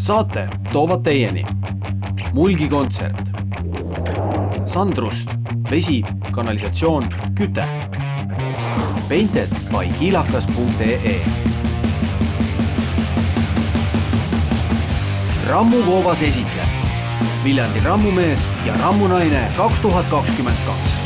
Saate toovad teieni Mulgi kontsert, Sandrust, vesi, kanalisatsioon, küte, painted by kilakas.ee, Rammu Koobas esitleb Viljandi rammumees ja rammunaine 2022.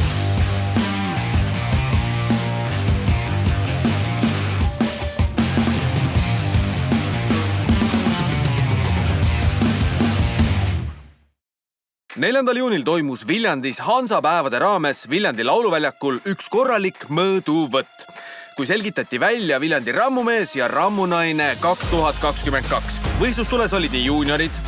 Neljandal juunil toimus Viljandis Hansapäevade raames Viljandi lauluväljakul üks korralik mõõduvõtt, kui selgitati välja Viljandi rammumees ja rammunaine 2022. Võistlustules olid nii juuniorid,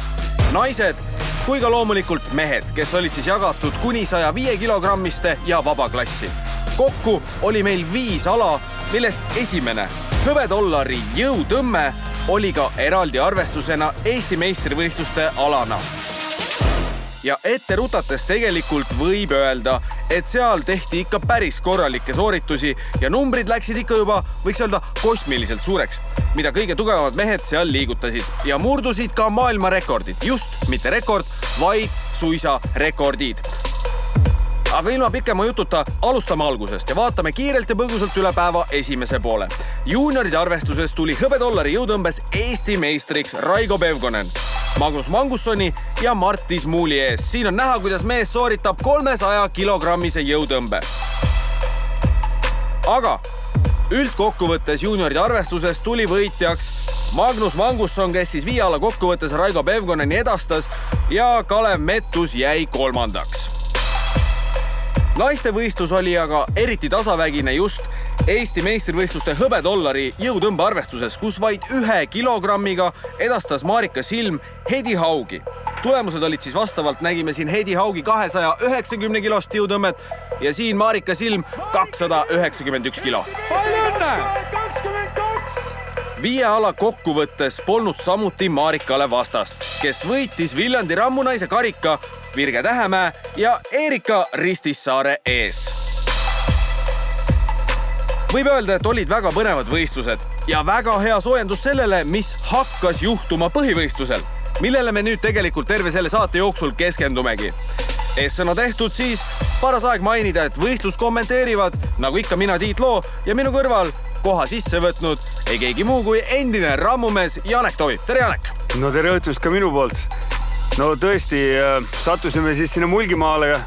naised kui ka loomulikult mehed, kes olid siis jagatud kuni 105 kilogrammiste ja vabaklassi. Kokku oli meil 5 ala, millest esimene hõbedollari jõutõmme oli ka eraldi arvestusena Eesti meistrivõistluste alana. Ja ette rutates tegelikult võib öelda, et seal tehti ikka päris korralikke sooritusi ja numbrid läksid ikka juba, võiks öelda, kosmiliselt suureks, mida kõige tugevamad mehed seal liigutasid ja murdusid ka maailmarekordid. Just mitte rekord, vaid suisa rekordid. Aga ilma pikema jututa alustame algusest ja vaatame kiirelt ja põgusalt üle päeva esimese poole. Juunioride arvestuses tuli hõbedollari jõutõmbes Eesti meistriks Raigo Pevkonen, Magnus Mangussoni ja Martis Muuli ees. Siin on näha, kuidas mees sooritab 300 kilogrammise jõutõmbe. Aga üldkokkuvõttes juunioride arvestuses tuli võitjaks Magnus Mangusson, kes siis 5 ala kokkuvõttes Raigo Pevkoneni edastas ja Kalev Mettus jäi 3. Naiste võistlus oli aga eriti tasavägine just Eesti meistrivõistluste hõbedollari jõutõmbe arvestuses, kus vaid 1 kilogrammiga edastas Marika Silm Heidi Haugi. Tulemused olid siis vastavalt, nägime siin Heidi Haugi 290 kilost jõutõmmet ja siin Marika Silm 291 kilo. Palju õnne! 22! 5 ala kokkuvõttes polnud samuti Marikale vastast, kes võitis Viljandi rammunaise karika Virge Tähemäe ja Erika Ristissaare ees. Võib öelda, et olid väga põnevad võistlused ja väga hea soojendus sellele, mis hakkas juhtuma põhivõistlusel, millele me nüüd tegelikult terve selle saate jooksul keskendumegi. Eessõna tehtud siis paras aeg mainida, et võistlus kommenteerivad, nagu ikka mina Tiit Loo ja minu kõrval koha sisse võtnud ei keegi muu kui endine rammumees Janek Tovi. Tere, Janek! No tere õhtust ka minu poolt. No tõesti, sattusime siis sinna Mulgimaale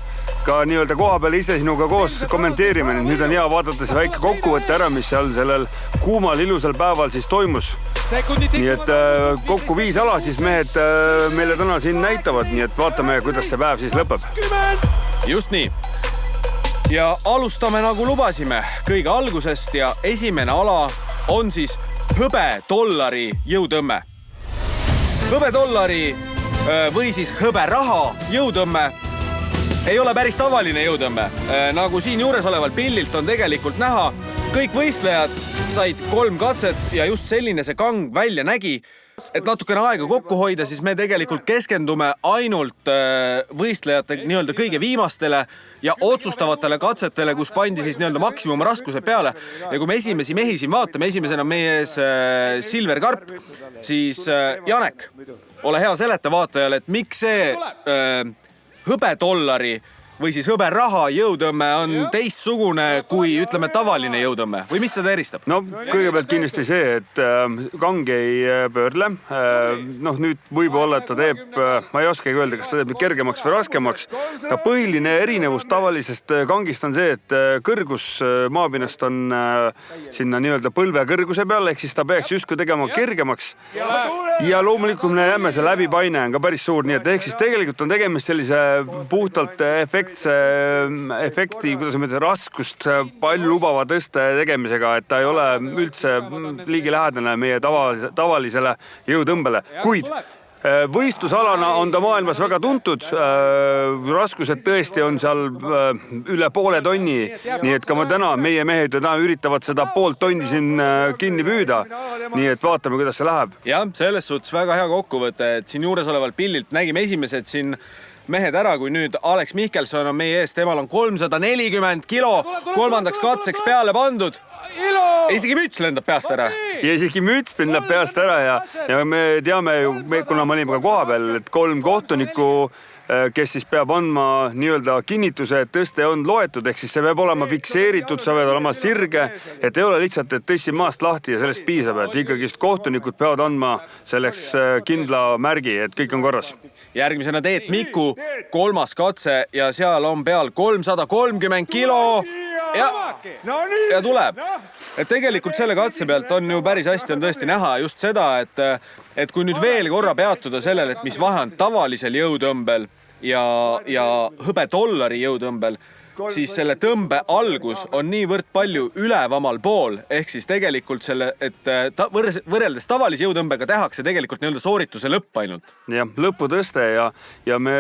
ka nii-öelda koha peale ise sinuga koos kommenteerime. Nüüd on hea vaadata see väike kokkuvõtte ära, mis seal sellel kuumal ilusal päeval siis toimus. Nii et kokku 5 ala siis mehed meile täna siin näitavad, nii et vaatame, kuidas see päev siis lõpeb. Just nii. Ja alustame nagu lubasime kõige algusest ja esimene ala on siis hõbedollari jõutõmme. Hõbedollari või siis hõberaha jõutõmme ei ole päris tavaline jõutõmme. Nagu siin juures oleval pillilt on tegelikult näha, kõik võistlejad said 3 katset ja just selline see kang välja nägi. Et natukene aega kokku hoida, siis me tegelikult keskendume ainult võistlejate nii-öelda kõige viimastele ja otsustavatele katsetele, kus pandi siis nii-öelda maksimum raskuse peale. Ja kui me esimesi mehi siin vaatame, esimesena meie ees Silver Karp, siis Janek, ole hea seleta vaatajale, et miks see hõbedollari või siis hõberaha jõutõmme on teistsugune kui, ütleme, tavaline jõutõmme või mis seda eristab? No kõigepealt kindlasti see, et kang ei pöörle. Noh, nüüd võib-olla, et ta teeb, ma ei oskagi öelda, kas ta teeb kergemaks või raskemaks. Ta põhiline erinevus tavalisest kangist on see, et kõrgus maapinnast on sinna nii-öelda põlve kõrguse peal, ehk siis ta peaks justkui tegema kergemaks. Ja loomulikult me näeme, see läbipaine on ka päris suur, nii et ehk siis tegelikult on tegemist sellise puhtalt efekti, kuidas me raskust palju lubava tõste tegemisega, et ta ei ole üldse ligilähedane meie tavalisele jõutõmbele. Kuid võistlusalana on ta maailmas väga tuntud. Raskused tõesti on seal üle poole tonni, nii et ka meie mehed üritavad seda poolt tonni siin kinni püüda. Nii et vaatame, kuidas see läheb. Jah, selles suhtes väga hea kokkuvõte, et siin juures oleval pillilt nägime esimesed siin mehed ära, kui nüüd Alex Mihkelson on meie ees, temal on 340 kilo 3. katseks peale pandud. Isegi müts lendab peast ära. ja isegi müts läheb peast ära ja me teame ju, kuna me olime ka koha peal, et 3 kohtunikku, kes siis peab andma nii-öelda kinnituse, et tõste on loetud, ehk siis see peab olema fikseeritud, sa pead olema sirge, et ei ole lihtsalt, et tõstsin maast lahti ja sellest piisab, et ikkagi kohtunikud peavad andma selleks kindla märgi, et kõik on korras. Järgmisena Teet Miku, 3. katse ja seal on peal 330 kilo ja tuleb. Et tegelikult selle katse pealt on ju päris hästi on tõesti näha just seda, et kui nüüd veel korra peatuda sellele, et mis vahe on tavalisel jõutõmbel ja hõbedollari jõutõmbel, siis selle tõmbe algus on niivõrd palju ülevamal pool, ehk siis tegelikult selle, et võrreldes tavalise jõutõmbega tehakse tegelikult nii-öelda soorituse lõpp ainult. Jah, lõputõste ja me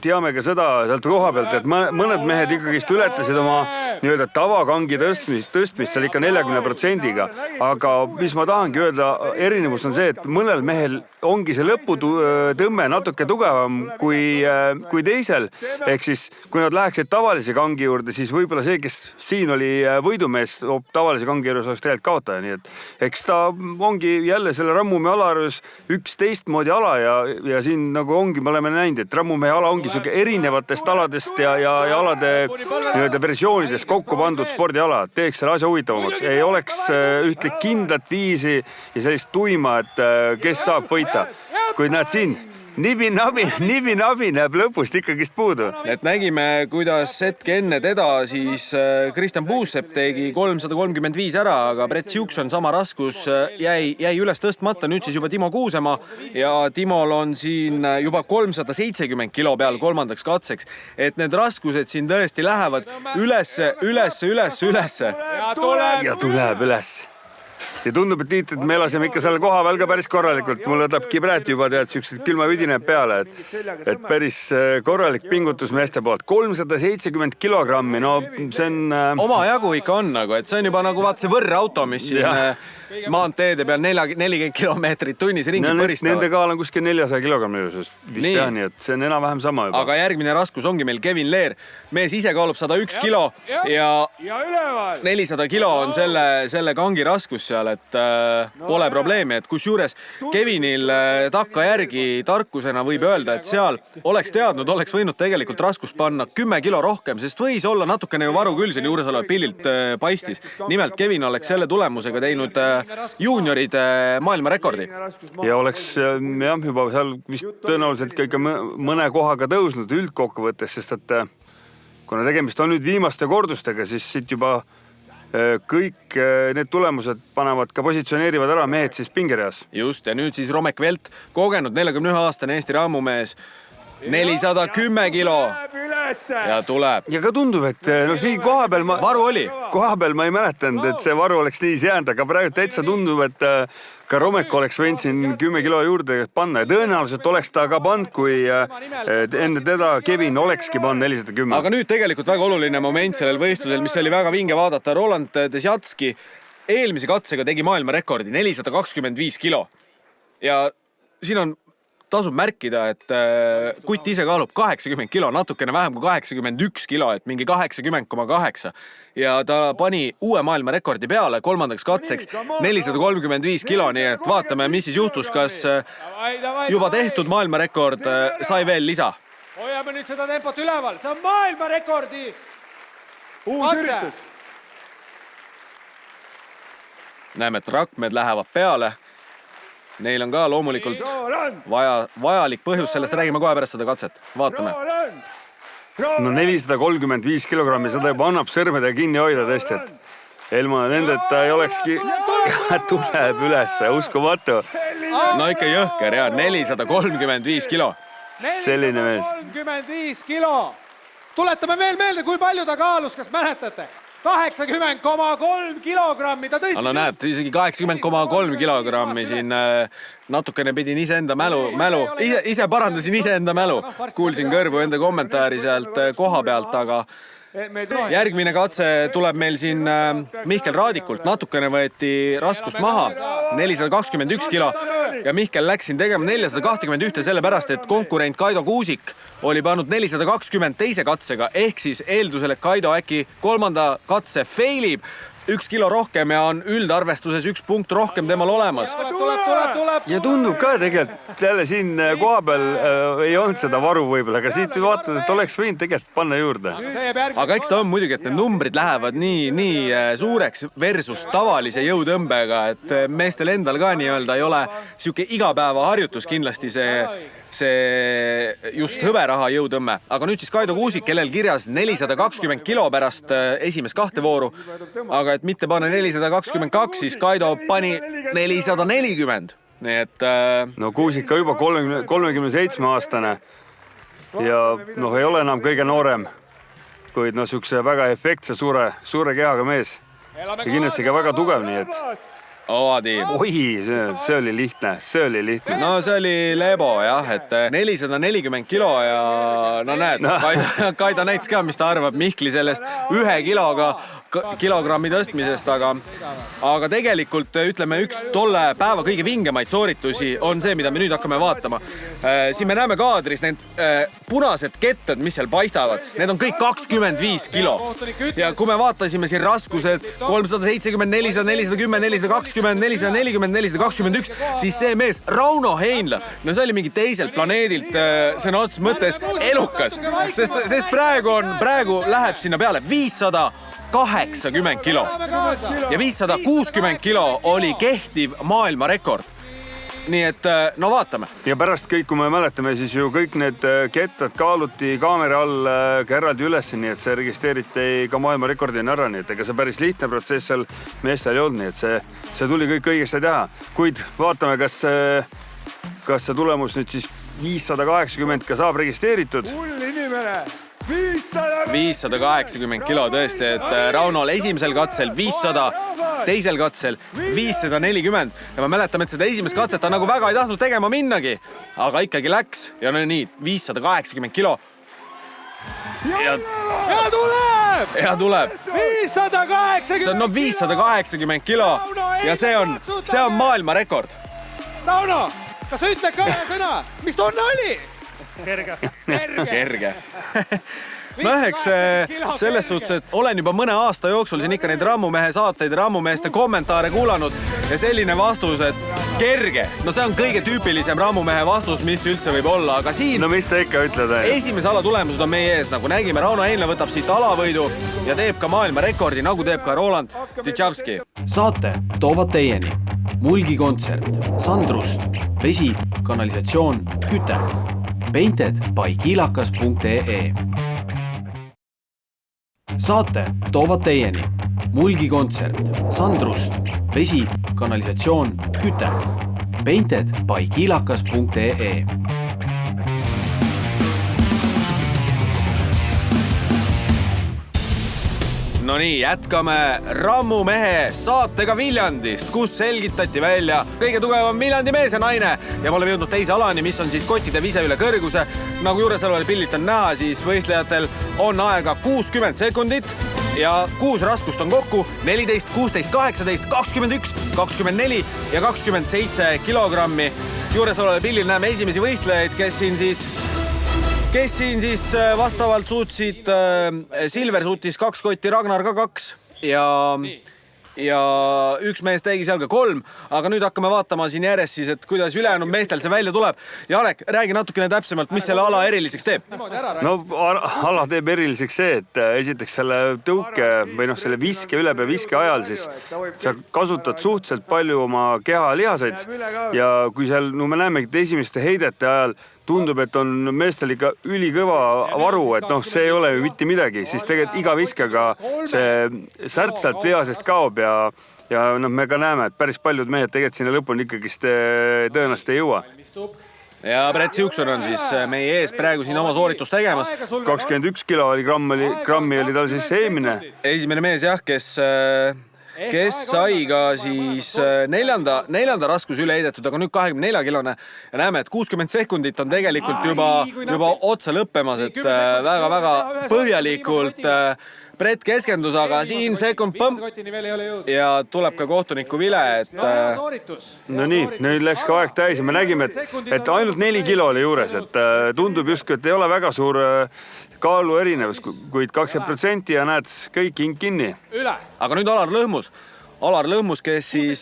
teame ka seda sealt koha pealt, et mõned mehed ikkagi ületasid oma nii-öelda tavakangi tõstmist seal ikka 40%-ga, aga mis ma tahangi öelda, erinevus on see, et mõnel mehel ongi see lõputõmme natuke tugevam kui teisel, ehk siis kui nad läheksid tavalise kangi juurde, siis võib-olla see, kes siin oli võidumees, tavalise kangi juures oleks tegelikult kaotaja, nii et eks ta ongi jälle selle Rammumäe alaröös üks teistmoodi ala ja siin nagu ongi, me oleme näinud, et Rammumäe ala ongi siuke erinevatest aladest ja alade nii-öelda versioonidest kokku pandud spordiala, teeks selle asja huvitavamaks, ei oleks ühte kindlat viisi ja sellist tuima, et kes saab võita. Kuid näed siin, nibi-nabi näeb lõpust ikkagist puudu. Et nägime, kuidas hetke enne teda siis Kristjan Puusepp tegi 335 ära, aga Brett Siukson sama raskus jäi üles tõstmata, nüüd siis juba Timo Kuusemaa ja Timol on siin juba 370 kilo peal 3. katseks. Et need raskused siin tõesti lähevad ülesse. Ja tuleb üles. Ja tundub, et Tiit, et me elasime ikka seal koha veel ka päris korralikult. Mul võtab kibräät juba tead siuksed külmavidineb peale, et päris korralik pingutus meeste poolt. 370 kilogrammi, no see on... Omajagu ikka on nagu, et see on juba nagu vaat see võrrauto, mis siin maanteede peal 40 kilomeetrit tunnis ringi põristavad. Nende kaal on kuskil 400 kilogrammi vist jah, nii et see on enam-vähem sama juba. Aga järgmine raskus ongi meil Kevin Leer. Mees ise kaalub 101 kilo ja 400 kilo on selle kangi raskus seal, et pole probleemi, et kus juures Kevinil takkajärgi tarkusena võib öelda, et seal oleks teadnud, oleks võinud tegelikult raskust panna 10 kilo rohkem, sest võis olla natukene ju varu küll siin juures olev pillilt paistis. Nimelt Kevin oleks selle tulemusega teinud juunioride maailmarekordi. Ja oleks juba seal vist tõenäoliselt ka ikka mõne kohaga tõusnud üldkokkuvõttes, sest et kuna tegemist on nüüd viimaste kordustega, siis siit juba kõik need tulemused panevad ka positsioneerivad ära mehed siis pingereas. Just, ja nüüd siis Romek Velt, kogenud 41-aastane Eesti rammumees, 410 kilo ja tuleb. Ja ka tundub, et no siin kohapeal varu oli. Kohapeal ma ei mäletanud, et see varu oleks nii jäänud, aga praegu täitsa tundub, et ka Romek oleks võinud siin 10 kilo juurde panna ja tõenäoliselt oleks ta ka pannud, kui enne teda Kevin olekski pannud 410. Aga nüüd tegelikult väga oluline moment sellel võistlusel, mis oli väga vinge vaadata. Roland Desjatski eelmise katsega tegi maailmarekordi 425 kilo ja siin on tasub märkida, et kutt ise kaalub 80 kilo, natukene vähem kui 81 kilo, et mingi 80,8 ja ta pani uue maailmarekordi peale 3. katseks 435 kilo, nii et vaatame, mis siis juhtus, kas juba tehtud maailmarekord sai veel lisa. Hoiame nüüd seda tempot üleval, see on maailmarekordi uus üritus. Näeme, et rakmed lähevad peale. Neil on ka loomulikult vajalik põhjus, sellest räägime kohe pärast seda katset. Vaatame. No 435 kilogrammi, seda juba annab sõrmedega kinni hoida tõesti, et ilma nendeta ei olekski tuleb üles, uskumatu. No ikka jõhker ja 435 kilo. Selline mees. 435 kilo. Tuletame veel meelde, kui palju ta kaalus, kas mäletate? 80,3 kilogrammi ta tõstis. No näed, isegi 80,3 kilogrammi siin natukene pidin iseenda mälu. Ise parandasin iseenda mälu. Kuulsin kõrvu enda kommentaari sealt koha pealt, aga järgmine katse tuleb meil siin Mihkel Raadikult. Natukene võeti raskust maha, 421 kilo ja Mihkel läks siin tegema 421 sellepärast, et konkurent Kaido Kuusik oli pannud 420 teise katsega, ehk siis eeldusel, et Kaido äkki 3. katse failib, 1 kilo rohkem ja on üldarvestuses 1 punkt rohkem temal olemas. Tuleb. ja tundub ka tegelikult jälle siin koha peal ei olnud seda varu võib-olla, aga siit vaatad, et oleks võinud tegelikult panna juurde. Aga eks ta on muidugi, et need numbrid lähevad nii suureks versus tavalise jõutõmbega, et meestel endal ka nii-öelda ei ole siuke igapäeva harjutus kindlasti see just hõberaha jõutõmme. Aga nüüd siis Kaido Kuusik, kellel kirjas 420 kilo pärast esimest 2 vooru. Aga et mitte panna 422, siis Kaido pani 440. Nii et... No Kuusik ka juba 37-aastane ja noh, ei ole enam kõige noorem, kuid no siukse väga efektse suure kehaga mees ja kindlasti ka väga tugev, nii et... Oadi. Oi, see oli lihtne. No see oli lebo jah, et 440 kilo ja no näed, Kaido näitas ka, mis ta arvab Mihkli sellest 1 kilogrammi tõstmisest, aga tegelikult ütleme üks tolle päeva kõige vingemaid sooritusi on see, mida me nüüd hakkame vaatama. Siin me näeme kaadris need punased kettad, mis seal paistavad, need on kõik 25 kilo. Ja kui me vaatasime siin raskused 370, 400, 410, 420, 440, 421, siis see mees, Rauno Heinla, no see oli mingi teiselt planeedilt sõna otseses mõttes elukas, sest praegu läheb sinna peale 580 kilo ja 560 kilo oli kehtiv maailmarekord. Nii et no vaatame. Ja pärast kõik, kui me mäletame, siis ju kõik need kettad kaaluti kaamera all ka eraldi üles, nii et see registreeriti ka maailmarekordi ära, nii et ega see päris lihtne protsess seal meestel ei olnud, nii et see tuli kõik õigesti teha. Kuid vaatame, kas see tulemus nüüd siis 580 ka saab registreeritud. 580 kilo tõesti, et Raunol esimesel katsel 500, teisel katsel 540 ja ma mäletame, et seda esimest katset ta nagu väga ei tahtnud tegema minnagi, aga ikkagi läks ja no nii, 580 kilo. Ja tuleb! Ja tuleb! 580! See on no 580 kilo ja see on maailmarekord. Rauno, kas ütled ka sõna? Mis tunne oli? Kerge. No eks selles suhtes, et olen juba mõne aasta jooksul siin ikka neid Rammumehe saateid, Rammumeeste kommentaare kuulanud ja selline vastus, et kerge. No see on kõige tüüpilisem Rammumehe vastus, mis üldse võib olla, aga siin... No mis sa ikka ütled? Esimese ala tulemused on meie ees, nagu nägime, Rauno Heinla võtab siit alavõidu ja teeb ka maailmarekordi, nagu teeb ka Roland Titšavski. Saate toovad teieni Mulgi kontsert, Sandrust, vesi, kanalisatsioon, küte. Painted by kilakas.ee. Saate toovad teieni Mulgi kontsert, Sandrust, vesi, kanalisatsioon, küte. Painted by kilakas.ee. No nii, jätkame Rammumehe saatega Viljandist, kus selgitati välja kõige tugevam Viljandi mees ja naine ja me oleme jõudnud teise alani, mis on siis kottide vise üle kõrguse. Nagu juures oleval pillit on näha, siis võistlejatel on aega 60 sekundit ja 6 raskust on kokku 14, 16, 18, 21, 24 ja 27 kilogrammi. Juures oleval pillil näeme esimesi võistlejaid, kes siin siis vastavalt suutsid, Silver suutis 2 kotti, Ragnar ka 2 ja üks mees tegi seal ka 3, aga nüüd hakkame vaatama siin järjest siis, et kuidas ülejäänud meestel see välja tuleb. Janek, räägi natukene täpsemalt, mis selle ala eriliseks teeb? No ala teeb eriliseks see, et esiteks selle tõuke või noh, selle viske, ülepea viske ajal siis sa kasutad suhteliselt palju oma keha lihaseid ja kui seal, no me näemegi, et esimeste heidete ajal tundub, et on meestel ikka ülikõva varu, et noh, see ei ole ju mitte midagi, siis tegelikult iga viskega see särt sealt lihasest kaob ja noh, me ka näeme, et päris paljud mehed tegelikult sinna lõpuni ikkagist tõenäoliselt ei jõua. Ja Brett Siukson on siis meie ees praegu siin oma sooritust tegemas. 21 grammi oli tal siis esimene mees jah, kes sai ka siis neljanda raskuse üle heidetud, aga nüüd 24-kilone ja näeme, et 60 sekundit on tegelikult juba otsa lõppemas, et väga-väga põhjalikult Brett keskendus, aga siin sekund põmm kotini veel ei ole jõudnud. ja tuleb ka kohtuniku vile, et Sooritus. No nii, nüüd läks ka aeg täis ja me nägime, et ainult 4 kilo oli juures, et tundub justkui, et ei ole väga suur kaalu erinevus, kuid 20% ja näed, kõik hing kinni. Üle. aga nüüd Alar Lõhmus, kes siis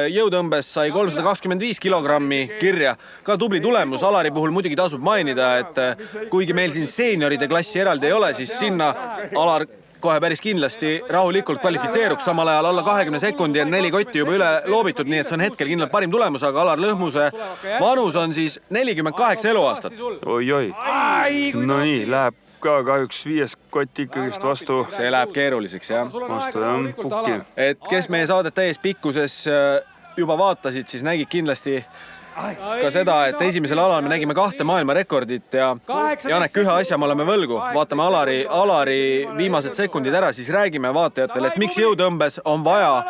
jõutõmbes sai 325 kilogrammi kirja. Ka tubli tulemus. Alari puhul muidugi tasub mainida, et kuigi meil siin seenioride klassi eraldi ei ole, siis sinna Alar kohe päris kindlasti rahulikult kvalifitseeruks. Samal ajal alla 20 sekundi on 4 kotti juba üle loobitud, nii et see on hetkel kindlalt parim tulemus, aga Alar Lõhmuse vanus on siis 48 eluaastat. Oi-oi. No nii, läheb ka kahjuks 5 kotti ikkagist vastu. See läheb keeruliseks, jah. Vastu jah, pukki. Et kes meie saadet täies pikkuses juba vaatasid, siis nägid kindlasti ka seda, et esimesel alal me nägime 2 maailmarekordit ja Janek, ühe asja me oleme võlgu. Vaatame Alari viimased sekundid ära, siis räägime vaatajatele, et miks jõutõmbes on vaja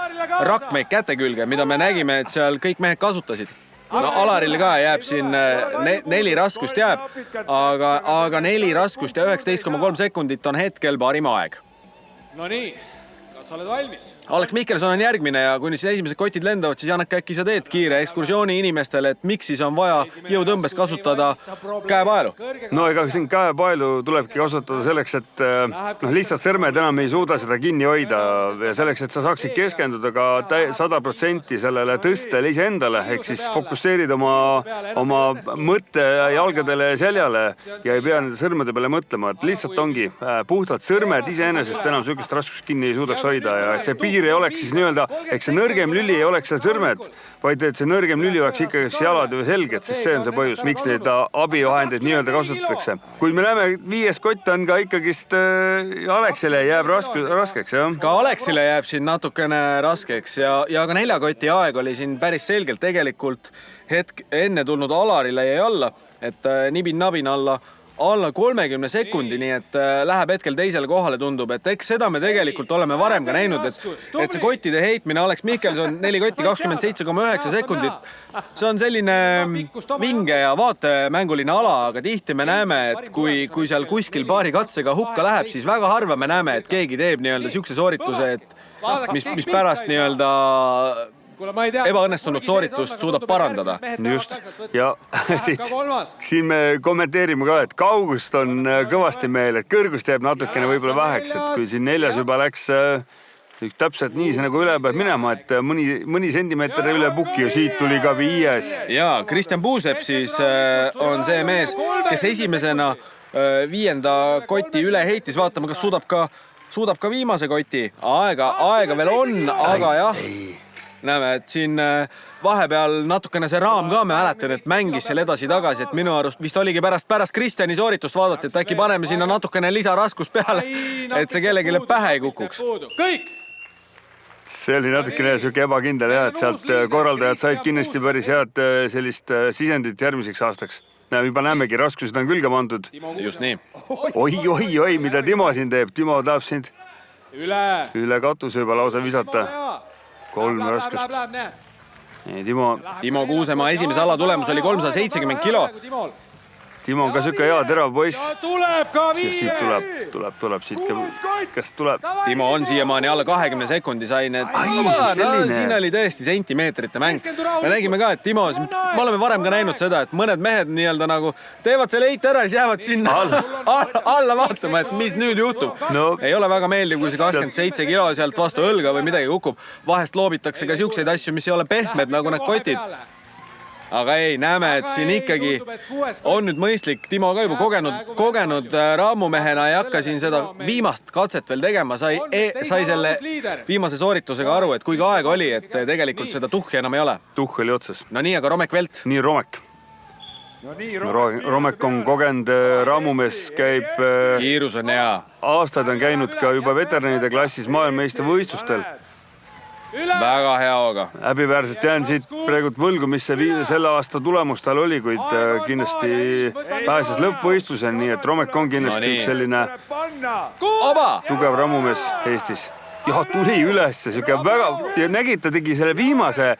rakmeid käte külge, mida me nägime, et seal kõik mehed kasutasid. No Alarile ka jääb siin 4 raskust jääb, aga 4 raskust ja 19,3 sekundit on hetkel parim aeg. No nii, kas oled valmis? Alex Mihkelson on järgmine ja kui nüüd siin esimesed kotid lendavad, siis Janek, äkki sa teed kiire ekskursiooni inimestele, et miks siis on vaja jõutõmbes kasutada käepaelu? No ega siin käepaelu tulebki kasutada selleks, et lihtsalt sõrmed enam ei suuda seda kinni hoida ja selleks, et sa saaksid keskenduda ka 100% sellele tõstele iseendale, ehk siis fokusseerid oma mõtte jalgadele ja seljale ja ei pea nende sõrmede peale mõtlema, et lihtsalt ongi puhtalt sõrmed iseenesest enam sükest raskust kinni ei suudaks hoida ja et see piir ei oleks siis nii-öelda, eks see nõrgem lüli ei oleks seal sõrmed, vaid et see nõrgem lüli oleks ikkagi jalad või selged, sest see on see põhjus, miks neid abivahendeid nii-öelda kasutatakse. Kuid me näeme, 5 kott on ka ikkagist Alexile jääb raskeks, jah? Ka Alexile jääb siin natukene raskeks ja ka 4 koti aeg oli siin päris selgelt tegelikult hetk enne tulnud Alarile jäi alla, et nibin-nabin alla 30 sekundi, nii et läheb hetkel teisele kohale tundub, et eks seda me tegelikult oleme varem ka näinud, et see kottide heitmine Alex Mihkelson 4 kotti 27,9 sekundit. See on selline vinge ja vaatemänguline ala, aga tihti me näeme, et kui seal kuskil paari katsega hukka läheb, siis väga harva me näeme, et keegi teeb nii-öelda siukse soorituse, et mis pärast nii-öelda ebaõnnestunud sooritust suudab parandada. Just. Ja siin me kommenteerime ka, et kaugust on kõvasti meil, et kõrgust jääb natukene võib-olla väheks, et kui siin 4 juba läks täpselt nii see nagu üle peab minema, et mõni sentimeeter üle puki ja siit tuli ka 5. Ja Kristjan Puusepp siis on see mees, kes esimesena 5. koti üle heitis. Vaatame, kas suudab ka viimase koti. Aega veel on, aga jah. Näeme, et siin vahepeal natukene see raam ka me mäletan, et mängis seal edasi-tagasi, et minu arust vist oligi pärast Kristjani sooritust vaadati, et äkki paneme sinna natukene lisaraskust peale, et see kellegile pähe ei kukuks. Kõik! See oli natukene siuke ebakindel jah, et sealt korraldajad said kindlasti päris head sellist sisendit järgmiseks aastaks. Juba näemegi, raskused on külge pandud. Just nii. Oi, mida Timo siin teeb. Timo tahab sind üle katuse juba lausa visata. 3 raskust. Timo Kuusemaa esimese ala tulemus oli 370 kilo. Timo on ka siuke hea terav poiss. Tuleb ka 5! Siit tuleb siit. Kas tuleb? Timo on siiamaani alla 20 sekundi sain, et siin oli tõesti sentimeetrite mäng. Me nägime ka, et Timo, me oleme varem ka näinud seda, et mõned mehed nii-öelda nagu teevad selle heite ära ja siis jäävad sinna alla vaatama, et mis nüüd juhtub. Ei ole väga meeldiv, kui see 27 kilo sealt vastu õlga või midagi kukub. Vahest loobitakse ka siukseid asju, mis ei ole pehmed nagu need kotid. Aga ei, näeme, et siin ikkagi on nüüd mõistlik. Timo ka juba kogenud raamumehena ei hakka siin seda viimast katset veel tegema. Sai selle viimase sooritusega aru, et kuigi aeg oli, et tegelikult seda tuhhi enam ei ole. Tuhh oli otsas. No nii, aga Romek Velt. Nii, Romek. Romek on kogenud raamumees, käib... Kiirus on hea. Aastad on käinud ka juba veteranide klassis maailmameiste võistlustel. Väga hea hooga. Häbiväärselt jään siit praegult võlgu, mis see selle aasta tulemus tal oli, kuid kindlasti pääses lõppvõistlusel, nii et Romek on kindlasti üks selline tugev rammumees Eestis. Ja tuli üles, ja nägid, ta tegi selle viimase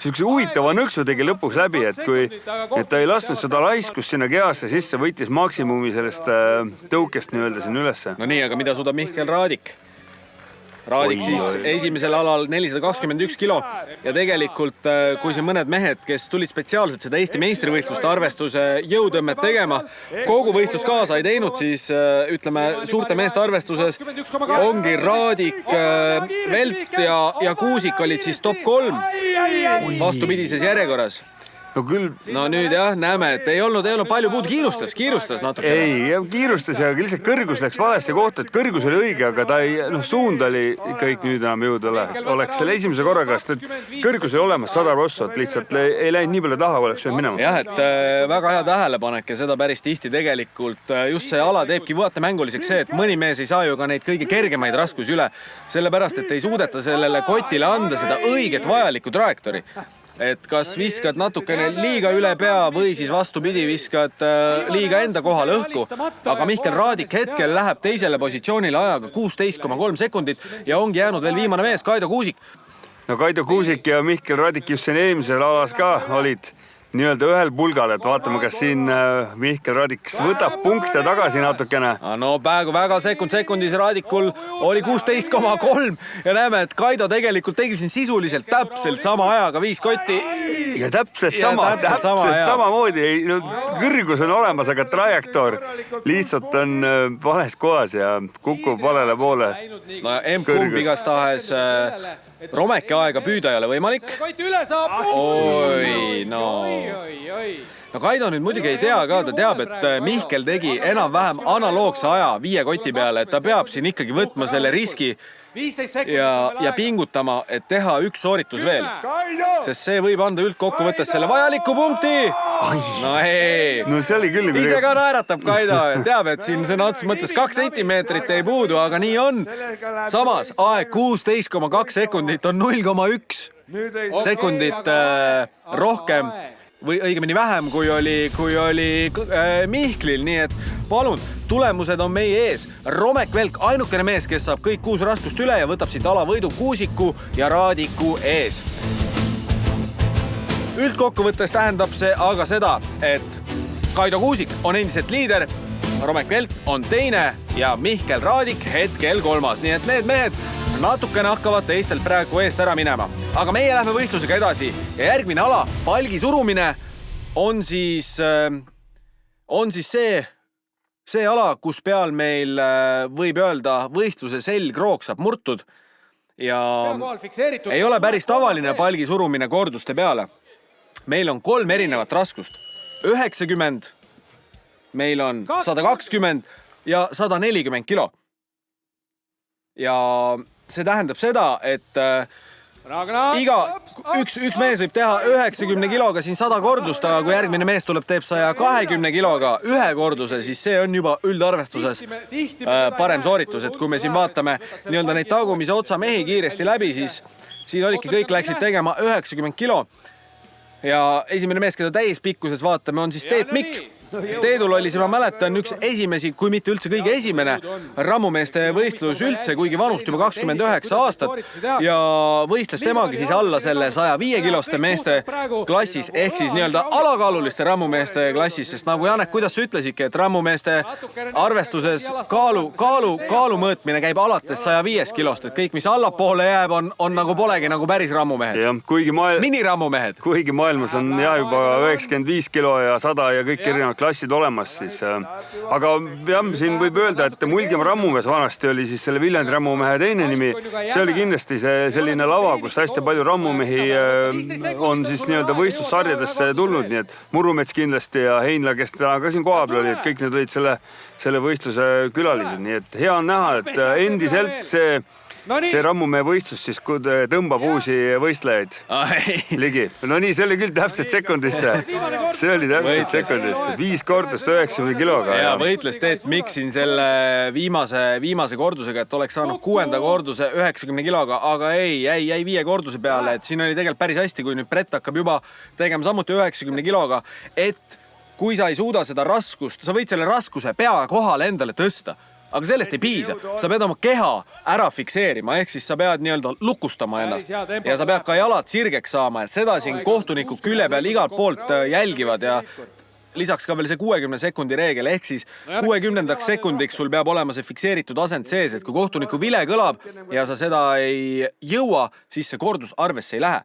siukse huvitava nõksu tegi lõpuks läbi, et ta ei lasknud seda laiskust sinna kehasse sisse, võitis maksimumi sellest tõukest nii-öelda siin ülesse. No nii, aga mida suudab Mihkel Raadik? Raadik siis esimesel alal 421 kilo ja tegelikult kui siin mõned mehed, kes tulid spetsiaalselt seda Eesti meistrivõistluste arvestuse jõutõmmet tegema, kogu võistlus kaasa ei teinud, siis ütleme suurte meeste arvestuses ongi Raadik, Velt ja Kuusik olid siis top 3 vastupidises järjekorras. No küll. No nüüd jah, näeme, et ei olnud palju puud, kiirustas natuke. Ei, kiirustas ja lihtsalt kõrgus läks valesse kohta, et kõrgus oli õige, aga ta ei, suund oli kõik nüüd enam jõuda oleks selle esimese korraga, sest kõrgus oli olemas 100 rossot, lihtsalt ei läinud nii palju taha, kui oleks veel minema. Jah, et väga hea tähelepanek ja seda päris tihti tegelikult just see ala teebki vaatemänguliseks see, et mõni mees ei saa ju ka neid kõige kergemaid raskusi üle, sellepärast, et ei suudeta sellele kotile anda seda õiget vajalikku trajektoori. Et kas viskad natukene liiga üle pea või siis vastupidi viskad liiga enda kohale õhku. Aga Mihkel Raadik hetkel läheb teisele positsioonile ajaga 16,3 sekundit ja ongi jäänud veel viimane mees, Kaido Kuusik. No Kaido Kuusik ja Mihkel Raadik just siin eelmisel alas ka olid nii-öelda ühel pulgal, et vaatame, kas siin Mihkel Raadik võtab punkte tagasi natukene. No praegu väga sekundis Raadikul oli 16,3 ja näeme, et Kaido tegelikult tegi siin sisuliselt täpselt sama ajaga 5 kotti. Ja täpselt samamoodi. No, kõrgus on olemas, aga trajektoor lihtsalt on vales kohas ja kukub valele poole. No M-kumb igastahes Romeki aega püüda ei ole võimalik. Oi, no Kaido nüüd muidugi ei tea ka, ta teab, et Mihkel tegi enam-vähem analoogse aja 5 koti peale, et ta peab siin ikkagi võtma selle riski ja pingutama, et teha üks sooritus veel. Sest see võib anda üldkokkuvõttes selle vajaliku punkti. No ei. No see oli küll. Ise ka naeratab Kaido. Teab, et siin sõna otseses mõttes 2 sentimeetrit ei puudu, aga nii on. Samas aeg 16,2 sekundit on 0,1 sekundit rohkem või õigemini vähem, kui oli Mihklil, nii et palun, tulemused on meie ees. Romek Velk, ainukene mees, kes saab kõik 6 raskust üle ja võtab siit alavõidu Kuusiku ja Raadiku ees. Üldkokkuvõttes tähendab see aga seda, et Kaido Kuusik on endiselt liider, Romek Velk on teine ja Mihkel Raadik hetkel 3. Nii et need mehed natukene hakkavad teistelt praegu eest ära minema. Aga meie lähme võistlusega edasi ja järgmine ala, palgi surumine, on siis see ala, kus peal meil võib öelda võistluse selgroog saab murtud ja ei ole päris tavaline palgi surumine korduste peale. Meil on 3 erinevat raskust. 90, meil on 120 ja 140 kilo. Ja see tähendab seda, et üks mees võib teha 90 kiloga siin 100 kordust, aga kui järgmine mees tuleb, teeb 120 kiloga ühe korduse, siis see on juba üldarvestuses parem sooritus, et kui me siin vaatame nii-öelda neid tagumise otsa mehi kiiresti läbi, siis siin olidki kõik läksid tegema 90 kilo. Ja esimene mees, keda täispikkuses vaatame, on siis Teet Mikk. Teedul oli, ma mäletan, üks esimesi, kui mitte üldse kõige esimene rammumeeste võistlus üldse, kuigi vanust juba 29 aastat ja võistles temagi siis alla selle 105 kiloste meeste klassis ehk siis nii-öelda alakaaluliste rammumeeste klassis, sest nagu Janek, kuidas sa ütlesidki, et rammumeeste arvestuses kaalu mõõtmine käib alates 105 kilost, et kõik, mis allapoole jääb, on nagu polegi nagu päris rammumehed. Minirammumehed. Kuigi maailmas on juba 95 kilo ja 100 ja kõik erinevad klassid olemas, siis aga jah, siin võib öelda, et Mulgimaa rammumees vanasti oli siis selle Viljandi rammumehe teine nimi. See oli kindlasti selline lava, kus hästi palju rammumehi on siis nii-öelda võistlussarjadesse tulnud, nii et Murumets kindlasti ja Heinla, kes täna ka siin koha peal oli, et kõik need olid selle võistluse külalised, nii et hea on näha, et endiselt see rammumehe võistlus siis tõmbab uusi võistlejaid ligi. No nii, see oli küll täpselt sekundisse. See oli täpselt sekundisse. 5 kordust 90 kiloga. Ja võitles Teet Mikk siin selle viimase kordusega, et oleks saanud 6. korduse 90 kiloga, aga jäi 5 korduse peale, et siin oli tegelikult päris hästi, kui nüüd Brett hakkab juba tegema samuti 90 kiloga, et kui sa ei suuda seda raskust, sa võid selle raskuse pea kohale endale tõsta. Aga sellest ei piisa. Sa pead oma keha ära fikseerima, ehk siis sa pead nii-öelda lukustama ennast ja sa pead ka jalad sirgeks saama, et seda siin kohtunikud külje peal igalt poolt jälgivad ja lisaks ka veel see 60 sekundi reegel, ehk siis 60 sekundiks sul peab olema see fikseeritud asend sees, et kui kohtuniku vile kõlab ja sa seda ei jõua, siis see kordus arvesse ei lähe.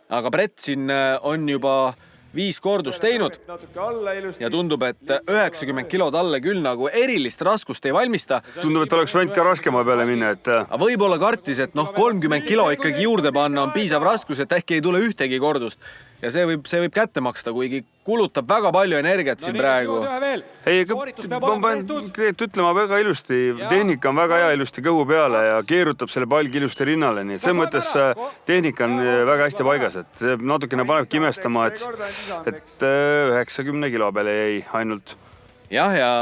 Aga Brett siin on juba 5 kordust teinud ja tundub, et 90 kilo talle küll nagu erilist raskust ei valmista. Tundub, et oleks võinud ka raskema peale minna, et... Aga võib-olla kartis, et 30 kilo ikkagi juurde panna on piisav raskus, et äkki ei tule ühtegi kordust. Ja see võib kätte maksta, kuigi kulutab väga palju energiat siin praegu. Ei, ma pean ütlema väga ilusti, tehnika on väga hea ilusti kõhu peale ja keerutab selle palgi ilusti rinnale, nii et see mõttes tehnika on väga hästi paigas, et see natukene panebki imestama, et 90 kilo peale jäi ainult. Jah, ja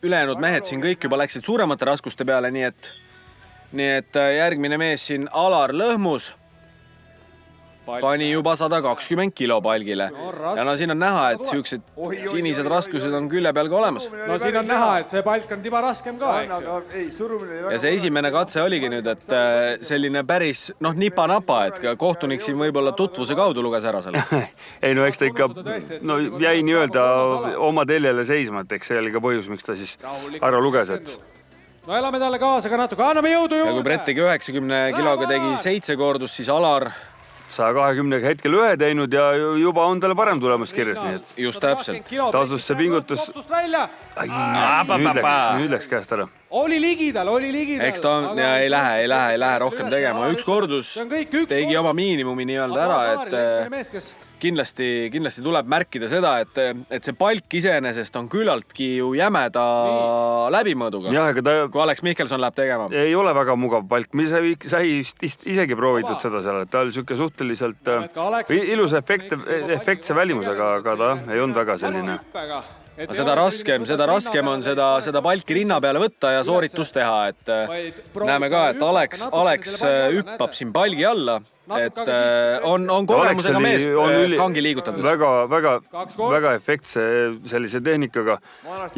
ülejäänud mehed siin kõik juba läksid suuremate raskuste peale, nii et järgmine mees siin Alar Lõhmus pani juba 120 kilo palgile. Ja siin on näha, et siuksed sinised raskused on külje peal ka olemas. No siin on näha, et see palk on tiba raskem ka, eks ju. Ja see esimene katse oligi nüüd, et selline päris nipa-napa, et kohtunik siin võib-olla tutvuse kaudu luges ära selle. Ei, no eks ta ikka jäi nii-öelda oma teljele seisma, et eks see oli ka põhjus, miks ta siis ära luges, et... No elame talle kaasa ka natuke, anname jõudu juurde! Ja kui Brett tegi 90 kiloga tegi 7 kordust, siis Alar 120 hetkel ühe teinud ja juba on talle parem tulemas kirjas, nii et... Just täpselt. Tasus see pingutus... Nüüd läks käest ära. Oli ligidal. Eks ta on, ja ei lähe rohkem tegema. Üks kordus tegi oma miinimumi nii-öelda ära, et kindlasti tuleb märkida seda, et see palk iseenesest on küllaltki ju jämeda läbimõõduga, kui Alex Mihkelson läheb tegema. Ei ole väga mugav palk, sai isegi proovitud seda seal, et ta oli siuke suhteliselt ilusa efektse välimusega, aga ta ei olnud väga selline. Seda raskem on seda palki rinna peale võtta ja sooritus teha, et näeme ka, et Alex hüppab siin palgi alla, et on kogemusega mees kangi liigutades. Väga efektse sellise tehnikaga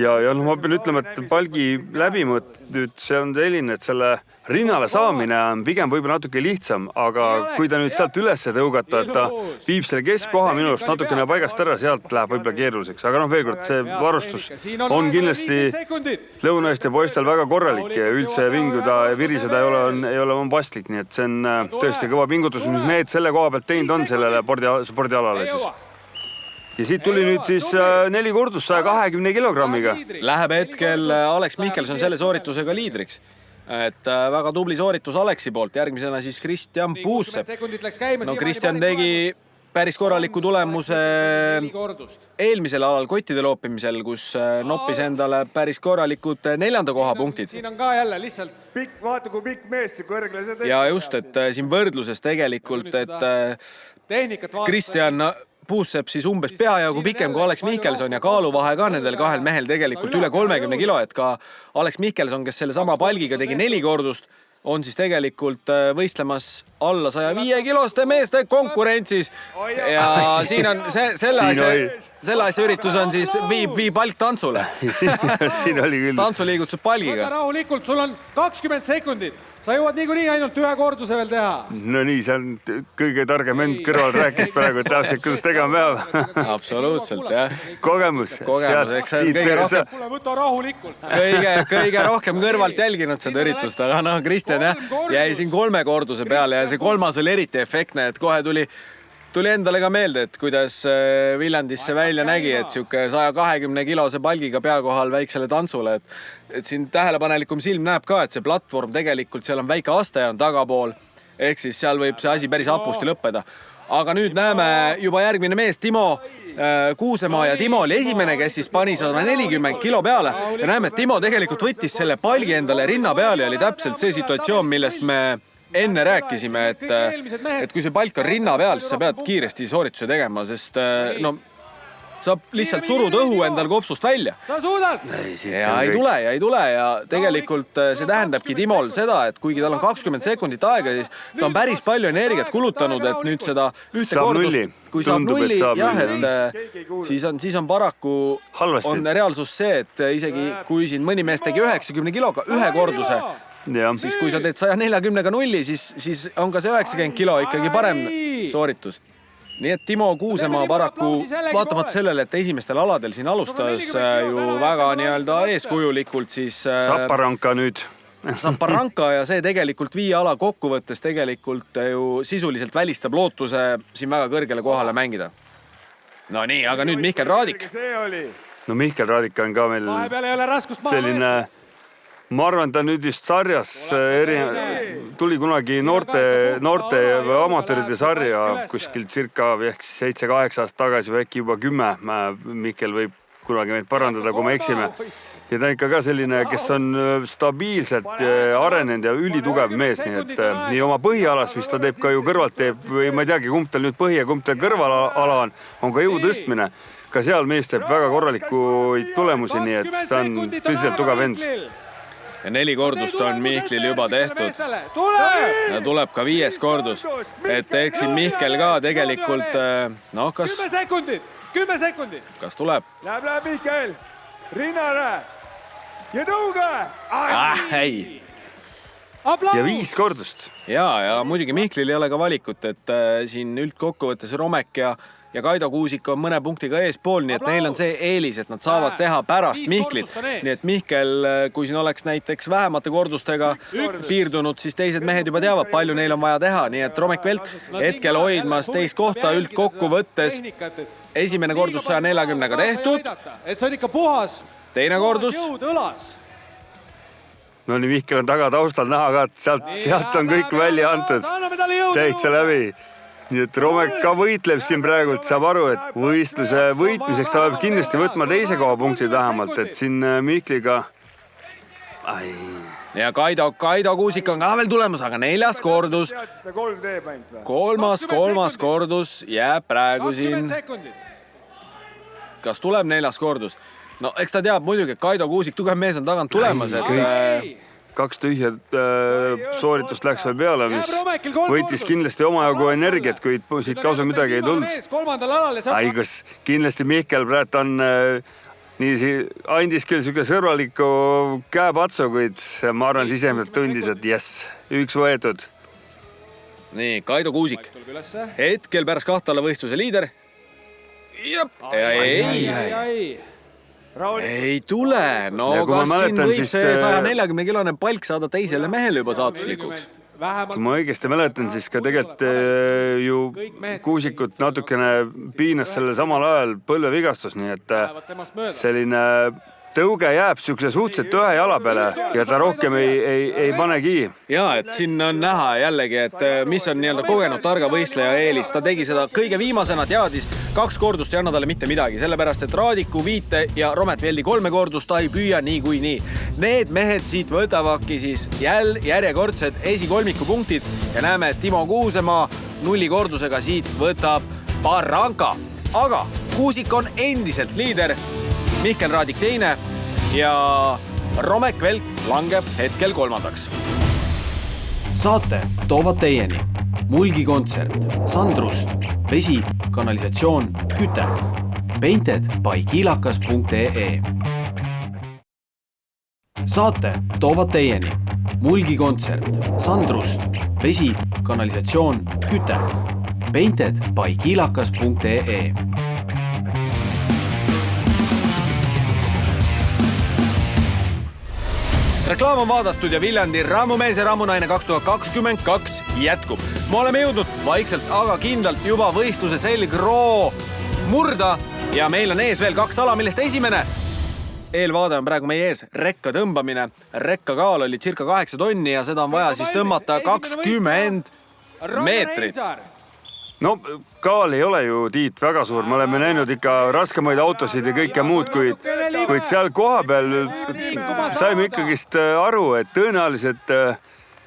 ja ma pean ütlema, et palgi läbimõõt nüüd see on selline, et selle rinnale saamine on pigem võib-olla natuke lihtsam, aga kui ta nüüd sealt üles tõugata, et ta viib selle keskkoha minu arust natukene paigast ära, sealt läheb võib-olla keeruliseks, aga veel kord, see varustus on kindlasti lõunaiste poistel väga korralik ja üldse vinguda ja viriseda ei ole paslik, nii et see on tõesti kõva pingutus, mis mehed selle koha pealt teinud on sellele spordialale siis. Ja siit tuli nüüd siis 4 kordust 120 kilogrammiga. Läheb hetkel Alex Mihkelson selle sooritusega liidriks. Et väga tubli sooritus Aleksi poolt, järgmisena siis Kristjan Puussepp. No Kristjan tegi päris korraliku tulemuse eelmisel alal kottide loopimisel, kus noppis endale päris korralikud 4. koha punktid. Siin on ka jälle lihtsalt vaata kui pikk mees, kõrgele see ja just, et siin võrdluses tegelikult, et Kristjan Puussepp siis umbes peajagu pikem kui Alex Mihkelson ja kaaluvahe ka nendel kahel mehel tegelikult üle 30 kilo, et ka Alex Mihkelson, kes selle sama palgiga tegi 4 kordust, on siis tegelikult võistlemas alla 105 kiloste meeste konkurentsis. Ja siin on selle asja üritus on siis viib palk tantsule. Siin oli küll. Tantsuliigutused palgiga. Võta rahulikult, sul on 20 sekundit. Sa jõuad niikuinii ainult 1 korduse veel teha. No nii, see on kõige targem end kõrval rääkis praegu, et täpselt kuidas tegema peab. Absoluutselt, jah. Kogemus. Eks võta rahulikult. Kõige rohkem kõrvalt jälginud seda üritust, aga Kristjan jäi siin 3 korduse peale ja see 3. oli eriti efektne, et kohe tuli endale ka meelde, et kuidas Viljandis see välja nägi, et siuke 120 kilose palgiga peakohal väiksele tantsule, et siin tähelepanelikum silm näeb ka, et see platvorm tegelikult seal on väike aste on tagapool, ehk siis seal võib see asi päris hapusti lõppeda. Aga nüüd näeme juba järgmine mees, Timo Kuusemaa ja Timo oli esimene, kes siis pani 140 kilo peale ja näeme, et Timo tegelikult võttis selle palgi endale rinna peale ja oli täpselt see situatsioon, millest me enne rääkisime, et kui see palk on rinna peal, siis sa pead kiiresti soorituse tegema, sest sa lihtsalt surud õhu endal kopsust välja. Sa suudad! Ja ei tule ja tegelikult see tähendabki Timol seda, et kuigi tal on 20 sekundit aega, siis ta on päris palju energiat kulutanud, et nüüd seda ühte kordust, kui saab nulli, jah, et siis on paraku on reaalsus see, et isegi kui siin mõni mees tegi 90 kiloga ühe korduse, siis kui sa teed 140-ga nulli, siis on ka see 90 kilo ikkagi parem sooritus. nii et Timo Kuusemaa paraku vaatamata sellele, et esimestel aladel siin alustas ju väga nii-öelda eeskujulikult, siis Zaparanka nüüd. Zaparanka ja see tegelikult 5 ala kokkuvõttes tegelikult ju sisuliselt välistab lootuse siin väga kõrgele kohale mängida. No nii, aga nüüd Mihkel Raadik. No Mihkel Raadik on ka meil selline, ma arvan, ta nüüd just sarjas tuli kunagi noorte amatööride sarja kuskil circa 7-8 aastat tagasi või äkki juba 10. Mihkel võib kunagi meid parandada, kui me eksime. Ja ta on ikka ka selline, kes on stabiilselt arenenud ja ülitugev mees, nii et nii oma põhialas, mis ta teeb ka ju kõrvalt teeb, või ma ei teagi, kumb tal nüüd põhi ja kumb tal kõrvalala on ka jõu tõstmine. Ka seal mees teeb väga korralikuid tulemusi, nii et ta on tõsiselt tugev vend. Ja 4 kordust on Mihklil juba tehtud. Ja tuleb ka 5. kordus. Et ehk siin Mihkel ka tegelikult, noh, kas... 10 sekundit. Kas tuleb? Läheb Mihkel. Rinnale. Ja tõuge. Ei. Ja 5 kordust. Ja muidugi Mihklil ei ole ka valikut, et siin üldkokkuvõttes Romek ja Kaido Kuusik on mõne punktiga eespool, nii et neil on see eelis, et nad saavad teha pärast Mihklit. Nii et Mihkel, kui siin oleks näiteks vähemate kordustega piirdunud, siis teised mehed juba teavad, palju neil on vaja teha. Nii et Romek Velt hetkel hoidmas teist kohta üldkokkuvõttes. Esimene kordus 140-ga tehtud. Et see on ikka puhas. Teine kordus. No nii Mihkel on taga taustal näha ka, et sealt on kõik välja antud. Täitsa läbi. Nii et Romek ka võitleb siin praegult, saab aru, et võistluse võitmiseks ta peab kindlasti võtma teise koha punktid vähemalt, et siin Mihkliga... Ja Kaido Kuusik on ka veel tulemas, aga 4. kordus. Kolmas kordus jääb praegu siin. Kas tuleb 4. kordus? No eks ta teab muidugi, et Kaido Kuusik tugev mees on tagant tulemas, et... 2 tühjad sooritust läks veel peale, mis võitis kindlasti omajagu energiat, kuid siit kasu midagi ei tulnud. Kas kindlasti Mihkel praegu on andis küll siuke sõrvaliku käepatsu, kuid ma arvan sisemiselt tundis, et jess, 1 võetud. Nii, Kaido Kuusik. Hetkel pärast 2 alla võistluse liider. Ei tule, no kas siin võib see 140-kilone palk saada teisele mehele juba saatuslikuks? Kui ma õigesti mäletan, siis ka tegelikult ju Kuusikut natukene piinas selle samal ajal põlvevigastus, nii et selline tõuge jääb siukse suhteliselt ühe jala peale ja ta rohkem ei panegi. Ja, et siin on näha jällegi, et mis on nii-öelda kogenud targa võistleja eelis. Ta tegi seda kõige viimasena, teadis 2 kordust ei anna talle mitte midagi, sellepärast et Raadiku 5 ja Romet Veldi 3 kordust ta ei püüa nii kui nii. Need mehed siit võtavadki siis järjekordsed esikolmiku punktid ja näeme, et Timo Kuusemaa 0 kordusega siit võtab Baranka. Aga Kuusik on endiselt liider, Mihkel Raadik 2 ja Romek Velt langeb hetkel 3. Saate toovad teieni Mulgi kontsert, Sandrust, vesi, kanalisatsioon, küte, painted by kilakas.ee. Saate toovad teieni Mulgi kontsert, Sandrust, vesi, kanalisatsioon, küte, painted by kilakas.ee. Reklaam on vaadatud ja Viljandi rammumees ja rammunaine 2022 jätkub. Me oleme jõudnud vaikselt, aga kindlalt juba võistluse selgroo murda ja meil on ees veel 2 ala, millest esimene. Eelvaade on praegu meie ees rekka tõmbamine. Rekka kaal oli circa 8 tonni ja seda on vaja siis tõmmata 20 meetrit. No kaal ei ole ju, Tiit, väga suur. Me oleme näinud ikka raskemaid autosid ja kõike muud, kuid seal koha peal saime ikkagist aru, et tõenäoliselt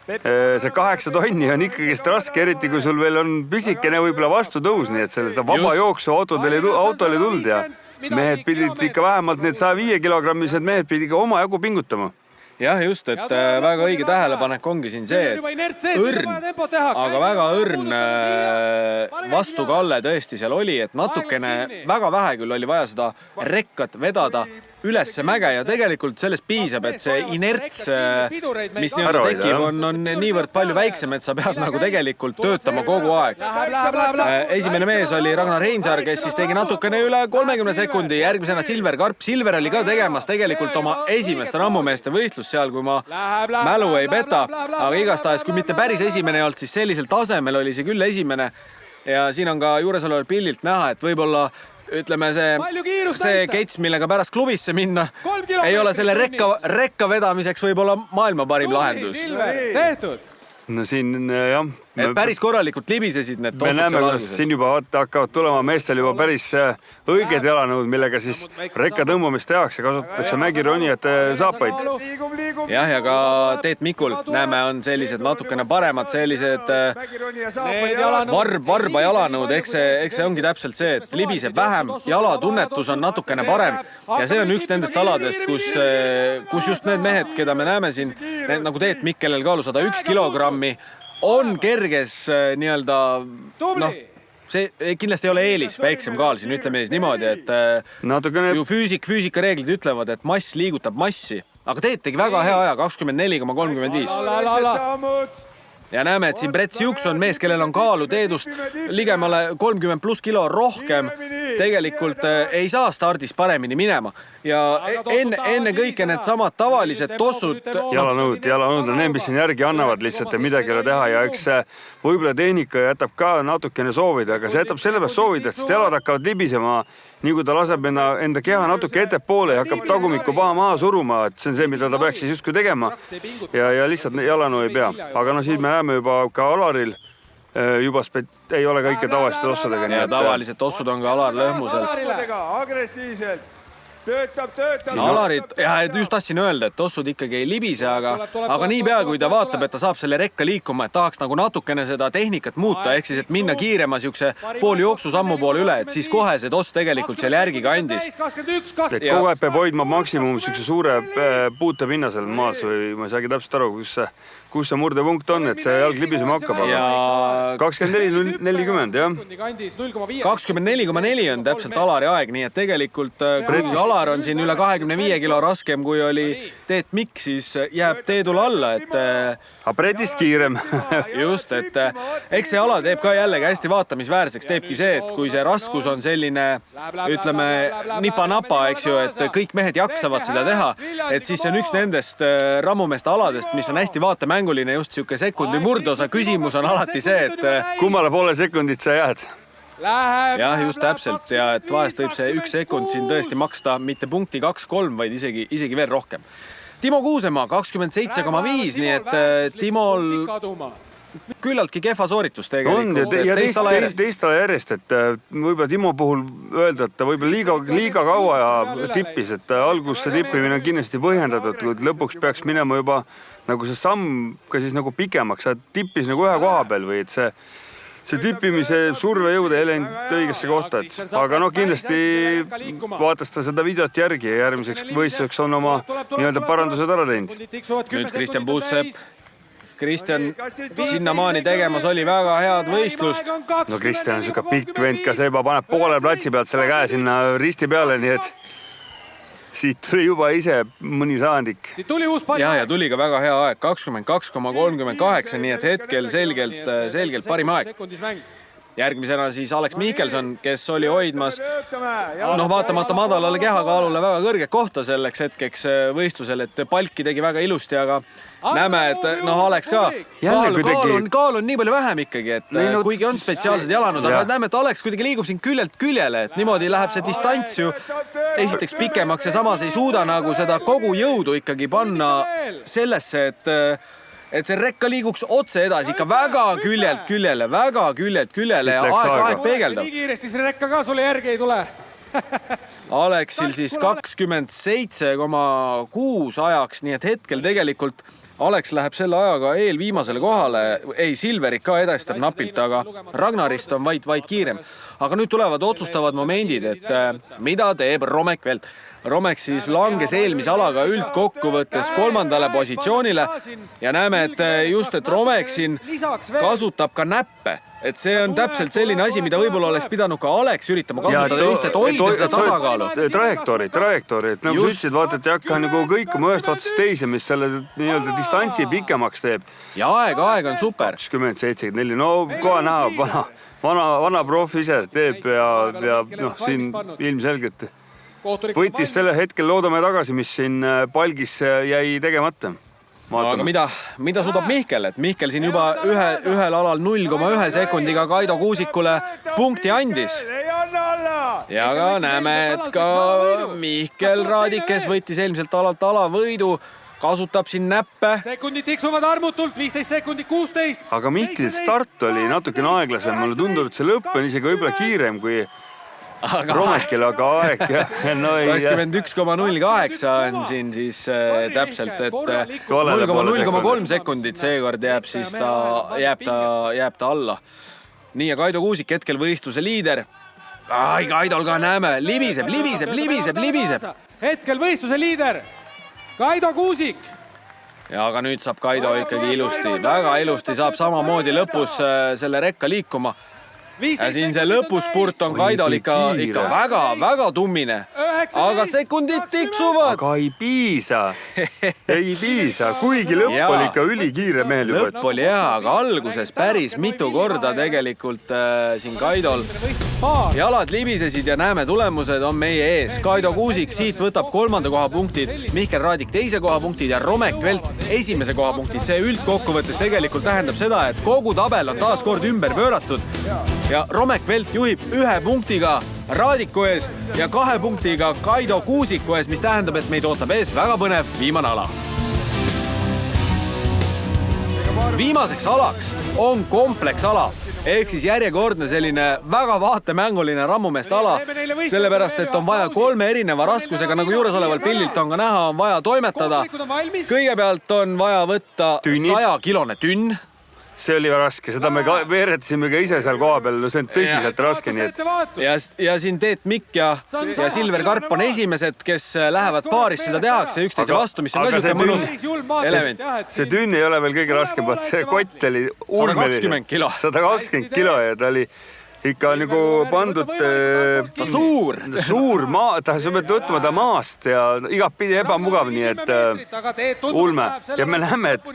see 8 tonni on ikkagist raske, eriti kui sul veel on pisikene võib-olla vastutõus, nii et seda vaba jooksu auto oli tulnud ja mehed pidid ikka vähemalt need 105 kilogrammised mehed pidid ikka oma jagu pingutama. Jah, just, et väga õige tähelepanek ongi siin see, et õrn, aga väga õrn vastukalle tõesti seal oli, et natukene väga vähe küll oli vaja seda rekkat vedada ülesse mäge ja tegelikult sellest piisab, et see inerts, mis nii-öelda Ära tekib, hoida, on niivõrd palju väiksem, et sa pead nagu tegelikult töötama kogu aeg. Esimene mees oli Ragnar Heinsaar, kes siis tegi natukene üle 30 sekundi, järgmisena Silver Karp. Silver oli ka tegemas tegelikult oma esimest rammumeeste võistlus seal, kui ma mälu ei peta, aga igastahes, kui mitte päris esimene ei olnud, siis sellisel tasemel oli see küll esimene ja siin on ka juuresoleval pildilt näha, et võib-olla ütleme see kets, millega pärast klubisse minna, ei ole selle rekka vedamiseks võib-olla maailma parim lahendus. Tehtud! No siin jah. Päris korralikult libisesid need tossud seal alguses. Me näeme, kuidas siin juba hakkavad tulema meestel juba päris õiged jalanõud, millega siis rekka tõmbamist tehakse, kasutatakse mägironijate saapaid. Jah, ja ka Teet Mikul näeme on sellised natukene paremad, sellised varba jalanõud, eks see ongi täpselt see, et libiseb vähem, jalatunnetus on natukene parem ja see on üks nendest aladest, kus just need mehed, keda me näeme siin, nagu Teet Mikk, kellel kaalu 101 kilogrammi, on kerges nii-öelda, see kindlasti ei ole eelis, väiksem kaal siin, ütleme siis niimoodi, et ju füüsika reeglid ütlevad, et mass liigutab massi, aga Teet tegi väga hea aja, 24,35. Ja näeme, et siin Brett Siuks on mees, kellel on kaalu Teedust ligemale 30+ kilo rohkem, tegelikult ei saa stardis paremini minema. Ja enne kõike need samad tavalised tossud... Jalanõud on need, mis siin järgi annavad lihtsalt ja midagi ei ole teha ja eks võib-olla tehnika jätab ka natukene soovida, aga see jätab sellepärast soovida, et jalad hakkavad libisema, nii kui ta laseb enda keha natuke ettepoole ja hakkab tagumikku maha suruma, et see on see, mida ta peaks siis justkui tegema ja lihtsalt jalanõu ei pea. Aga siin me näeme juba ka Alaril juba ei ole kõike tavaliste tossudega. Ja tavalised tossud on ka Alar Lõhmusel. Agressiivselt. Töötab. Alarit, ja just tahtsin öelda, et tossud ikkagi ei libise, aga niipea, kui ta vaatab, et ta saab selle rekka liikuma, et tahaks nagu natukene seda tehnikat muuta, ehk siis, et minna kiirema siukse pool jooksu sammu poole üle, et siis kohe see toss tegelikult seal järgi kandis. Et kogu aeg peab hoidma maksimum siukse suure puutepinna seal maas või ma ei saagi täpselt aru, kus see murdepunkt on, et see jalg libisema hakkab. Ja 24.40, jah. 24,4 on täpselt Alari aeg, nii et tegelikult Alar on siin üle 25 kilo raskem, kui oli Teet Mikk, siis jääb Teedule alla, et... Aga Bretist kiirem. Just, et eks see ala teeb ka jällegi hästi vaatamisväärseks, teebki see, et kui see raskus on selline, ütleme, nipa-napa, eks ju, et kõik mehed jaksavad seda teha, et siis see on üks nendest rammumeeste aladest, mis on hästi vaatemänguline, just siuke sekundi murdosa küsimus on alati see, et... Kummale poole sekundit sa jääd? Jah, just täpselt ja et vahest võib see 1 sekund siin tõesti maksta mitte punkti 2-3, vaid isegi veel rohkem. Timo Kuusemaa 27,5, nii et Timol küllaltki kehva sooritus tegelikult. Ja teist ala järjest, et võib-olla Timo puhul öelda, et ta võib-olla liiga kaua ja tippis, et algusse tippimine on kindlasti põhjendatud, kui lõpuks peaks minema juba nagu see samm ka siis nagu pikemaks, sa tippis nagu ühe koha peal või et see tippimise survejõud ei läinud õigesse kohta, aga kindlasti vaatas ta seda videot järgi ja järgmiseks võistluseks on oma nii-öelda parandused ära teinud. Nüüd Kristjan Puussepp. Kristjan sinnamaani tegemas oli väga head võistlust. No Kristjan on siuke pikk vend, ka see juba paneb poole platsi pealt selle käe sinna risti peale, nii et siit tuli juba ise mõni saandik. Ja tuli ka väga hea aeg, 22,38, nii et hetkel selgelt parim aeg. Järgmisena siis Alex Mihkelson, kes oli hoidmas vaatamata madalale kehakaalule väga kõrge kohta selleks hetkeks võistlusel, et palki tegi väga ilusti, aga näeme, et Alex ka kaal on nii palju vähem ikkagi, et kuigi on spetsiaalsed jalanud, aga näeme, et Alex kuidagi liigub siin küljelt küljele, et niimoodi läheb see distants ju esiteks pikemaks ja samas ei suuda nagu seda kogu jõudu ikkagi panna sellesse, et see rekka liiguks otse edasi, ikka väga küljelt küljele ja aeg peegeldab. Nii kiiresti see rekka ka sulle järgi ei tule. Aleksil siis 27,6 ajaks, nii et hetkel tegelikult Alex läheb selle ajaga eelviimasele kohale, Silverit ka edastab napilt, aga Ragnarist on vaid kiirem. Aga nüüd tulevad otsustavad momendid, et mida teeb Romek Velt. Romek siis langes eelmise alaga üldkokkuvõttes 3. positsioonile ja näeme, et just, et Romek siin kasutab ka näppe. Et see on täpselt selline asi, mida võib-olla oleks pidanud ka Alex üritama kasutada just, et hoida seda tasakaalu. Trajektoori. Nagu sa ütlesid, vaata, et ei hakka nagu kõikuma ühest otsast teise, mis selle nii-öelda distantsi pikemaks teeb. Ja aeg on super. 20-74, no kohe näha, vana profi ise teeb ja noh, siin ilmselgelt võttis selle hetkel loodame tagasi, mis siin palgis jäi tegemata. Aga mida suudab Mihkel? Et Mihkel siin juba ühel alal 0,1 sekundiga Kaido Kuusikule punkti andis. Ja ka näeme, et ka Mihkel Raadik, kes võttis eelmiselt alalt alavõidu, kasutab siin näppe. Sekundid tiksuvad armutult, 15 sekundit, 16. Aga Mihkel start oli natukene aeglasem. Mulle tundub, et see lõpp on isegi võib-olla kiirem kui Romekil, aga aeg. 21,08 on siin siis täpselt, et 0,03 sekundit seekord jääb ta alla. Nii ja Kaido Kuusik hetkel võistluse liider. Kaidol ka näeme, libiseb. Hetkel võistluse liider, Kaido Kuusik. Ja aga nüüd saab Kaido ikkagi ilusti, väga ilusti saab samamoodi lõpus selle rekka liikuma. Ja siin see lõpuspurt on Kaidol ikka väga tummine, aga sekundid tiksuvad. Aga ei piisa, kuigi lõpp oli ikka ülikiire mehel juba. Lõpp oli hea, aga alguses päris mitu korda tegelikult siin Kaidol jalad libisesid ja näeme, tulemused on meie ees. Kaido Kuusik siit võtab 3. koha punktid, Mihkel Raadik 2. koha punktid ja Romek Velt 1. koha punktid. See üldkokkuvõttes tegelikult tähendab seda, et kogu tabel on taas kord ümber pööratud. Ja Romek Velt juhib 1 punktiga Raadiku ees ja 2 punktiga Kaido Kuusiku ees, mis tähendab, et meid ootab ees väga põnev viimane ala. Viimaseks alaks on kompleksala, ehk siis järjekordne selline väga vaatemänguline rammumeeste ala, sellepärast, et on vaja 3 erineva raskusega, nagu juuresoleval pillilt on ka näha, on vaja toimetada. Kõigepealt on vaja võtta 100-kilone tünn. See oli raske, seda me veeretasime ka ise seal koha peal, no see on tõsiselt raske, nii et... Ja siin Teet Mikk ja Silver Karp on esimesed, kes lähevad paaris, seda tehakse üksteise vastu, mis on ka siuke mõnus element. See tünn ei ole veel kõige raskem, vaat see kott oli 120 kilo. 120 kilo ja ta oli ikka nagu pandud suur maa, sa pead võtma ta maast ja igat pidi ebamugav, nii et ulme. Ja me näeme, et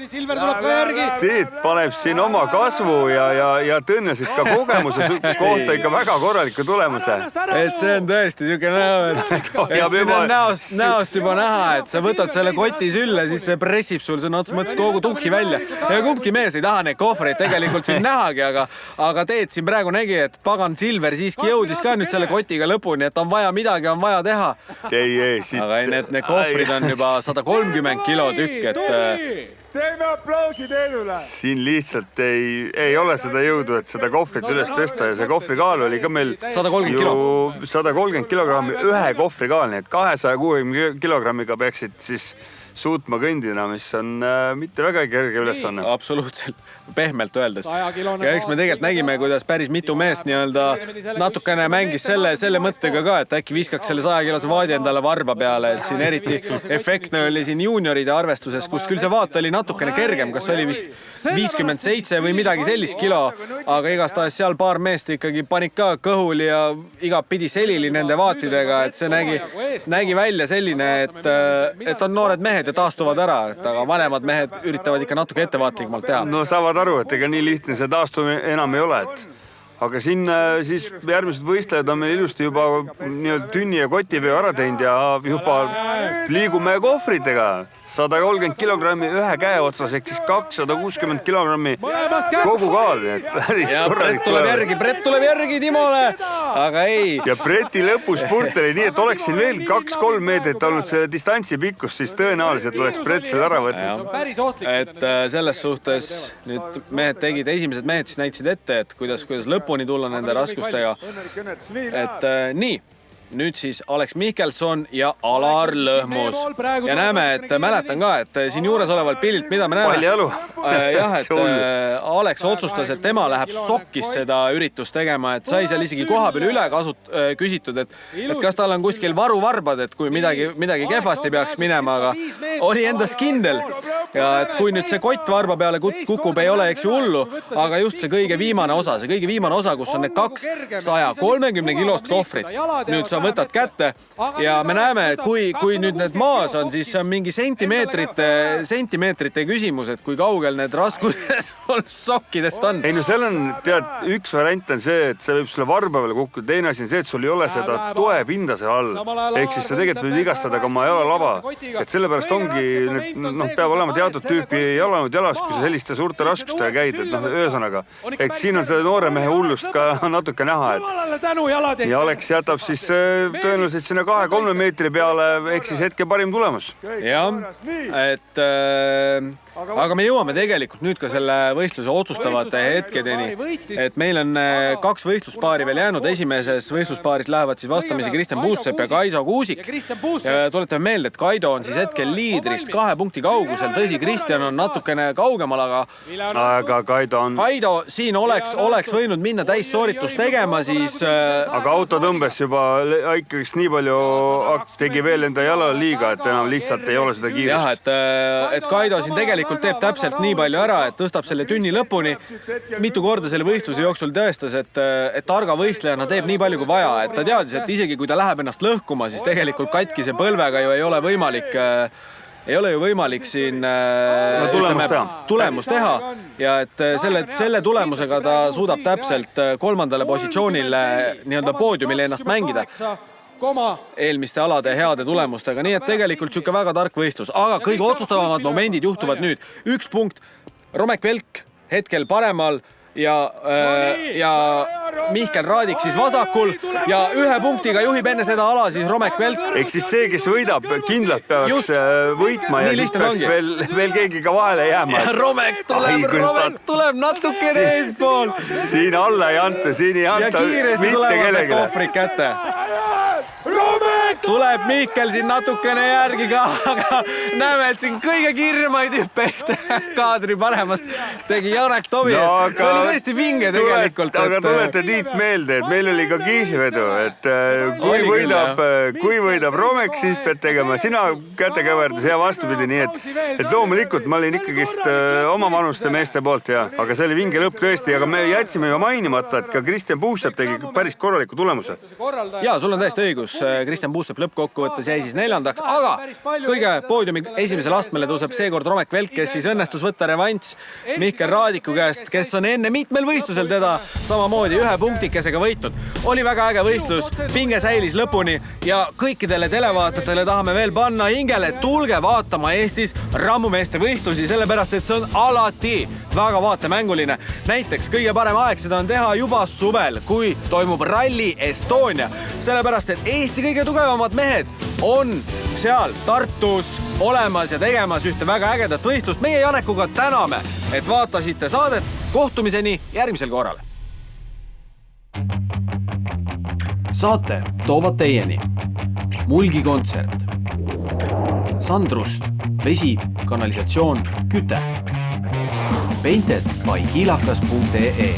Teet paneb siin oma kasvu ja tõenäoliselt ka kogemuse kohta ikka väga korraliku tulemuse. Et see on tõesti siuke näo, et siin on näost juba näha, et sa võtad selle koti sülle, siis see pressib sul sõna otsa mõttes kogu tuhhi välja. Ja kumbki mees ei taha neid kohvreid tegelikult siin nähagi, aga Teet siin praegu nägi, et pagan Silver siiski jõudis ka nüüd selle kotiga lõpuni, et on vaja midagi, on vaja teha. Aga need kohvrid on juba 130 kilo tükk, et... Teeme aplausi Teelule! Siin lihtsalt ei ole seda jõudu, et seda kohvrit üles tõsta ja see kohvri kaal oli ka meil 130 kilogrammi ühe kohvri kaal, nii et 260 kilogrammiga peaksid siis suutma kõndina, mis on mitte väga kerge ülesanne. Absoluutselt, pehmelt öeldes. Ja eks me tegelikult nägime, kuidas päris mitu meest natukene mängis selle mõttega ka, et äkki viskaks selle 100-kilose vaadi endale varba peale, et siin eriti efektne oli siin juunioride arvestuses, kus küll see vaat oli natukene kergem, kas oli vist 57 või midagi sellist kilo, aga igastahes seal paar meest ikkagi panik ka kõhul ja iga pidi selili nende vaatidega, et see nägi välja selline, et on noored mehed ja taastuvad ära, aga vanemad mehed üritavad ikka natuke ettevaatlikumalt teha. No saavad aru, et ega nii lihtne see taastumine enam ei ole, aga siin siis järgmised võistlejad on meil ilusti juba tünni ja kotiveo ära teinud ja juba liigume kohvritega. 130 kilogrammi ühe käe otsas, ehk siis 260 kilogrammi kogu kaal. Ja Brett tuleb järgi Timole, aga ei. Ja Bretti lõpuspurt oli nii, et oleks siin veel 2-3 meetrit olnud selle distantsi pikkus, siis tõenäoliselt oleks Brett selle ära võtnud. Et selles suhtes nüüd mehed tegid, esimesed mehed siis näitasid ette, et kuidas lõpuni tulla nende raskustega. Et nii. nüüd siis Alex Mihkelson ja Alar Lõhmus. Ja näeme, et mäletan ka, et siin juures olevalt pildilt, mida me näeme. Paljalu. Jah, et Alex otsustas, et tema läheb sokkis seda üritust tegema, et sai seal isegi koha peal üle küsitud, et kas tal on kuskil varuvarbad, et kui midagi kehvasti peaks minema, aga oli endas kindel. Ja et kui nüüd see kott varba peale kukub, ei ole eks ju hullu, aga just see kõige viimane osa, kus on need 230 kilost kohvrit. Nüüd sa võtad kätte ja me näeme, et kui nüüd need maas on, siis see on mingi sentimeetrite küsimus, et kui kaugel need raskused sokkidest on. Ei no seal on, üks variant on see, et see võib sulle varba peale kukkuda. Teine asi on see, et sul ei ole seda toepinda seal all. Ehk siis sa tegelikult võid vigastada ka oma jalalaba. Et sellepärast ongi, peab olema teatud tüüpi jalanud jalas, kui sa selliste suurte raskustega käid, et ühesõnaga. Ehk siin on selle noore mehe hullust ka natuke näha, ja Alex jätab siis tõenäoliselt sinna 2-3 meetri peale, ehk siis hetke parim tulemus. Jah, et aga me jõuame tegelikult nüüd ka selle võistluse otsustavate hetkedeni, et meil on 2 võistluspaari veel jäänud. Esimeses võistluspaaris lähevad siis vastamisi Kristjan Puusepp ja Kaido Kuusik. Tuletame meelde, et Kaido on siis hetkel liidrist 2 punkti kaugusel. Tõsi, Kristjan on natukene kaugemal, aga Kaido siin oleks võinud minna täissooritust tegema, siis aga auto tõmbes juba ikkagi nii palju, tegi veel enda jalale liiga, et enam lihtsalt ei ole seda kiirust. Jah, et Kaido siin tegelikult teeb täpselt nii palju ära, et tõstab selle tünni lõpuni. Mitu korda selle võistluse jooksul tõestas, et targa võistlejana teeb nii palju kui vaja, et ta teadis, et isegi kui ta läheb ennast lõhkuma, siis tegelikult katkise põlvega ju ei ole võimalik siin tulemust teha ja et selle tulemusega ta suudab täpselt 3. positsioonile nii-öelda poodiumile ennast mängida eelmiste alade heade tulemustega, nii et tegelikult siuke väga tark võistlus, aga kõige otsustavamad momendid juhtuvad nüüd. 1 punkt, Romek Velk hetkel paremal ja Mihkel Raadik siis vasakul ja 1 punktiga juhib enne seda ala siis Romek Velk. Ehk siis see, kes võidab, kindlalt peaks võitma ja siis peaks veel keegi ka vahele jääma. Ja Romek tuleb natukene eespool. Siin alla ei anta, siin ei anta ja kiiresti tulevad kohvrid kätte. Tuleb Mihkel siin natukene järgi ka, aga näeme, et siin kõige kirmaid hüppeid kaadri paremas tegi Janek Tobi. See oli tõesti vinge tegelikult. Aga tulete Tiit meelde, et meil oli ka kihlvedu, et kui võidab Romek, siis pead tegema sina kätekõverdus ja vastupidi, nii et loomulikult ma olin ikkagist oma vanuste meeste poolt, aga see oli vinge lõpp tõesti, aga me jätsime ju mainimata, et ka Kristjan Puusepp tegi päris korraliku tulemuse. Ja, sul on täiesti õigus. Kristjan Puusepp lõppkokkuvõttes jäi siis 4. aga kõige poodiumi esimesele astmele tõuseb seekord Romek Velk, kes siis õnnestus võtta revanss Mihkel Raadiku käest, kes on enne mitmel võistlusel teda samamoodi 1 punktikesega võitnud. Oli väga äge võistlus, pinge säilis lõpuni ja kõikidele televaatajatele tahame veel panna hingele, tulge vaatama Eestis rammumeeste võistlusi, sellepärast et see on alati väga vaatemänguline. Näiteks kõige parem aeg seda on teha juba suvel, kui toimub Rally Estonia, sellepärast et Eesti kõige tugevamad mehed on seal Tartus olemas ja tegemas ühte väga ägedat võistlust. Meie Janekuga täname, et vaatasite saadet. Kohtumiseni järgmisel korral. Saate toovad teieni Mulgi kontsert, Sandrust, vesi, kanalisatsioon, küte, painted by kilakas.ee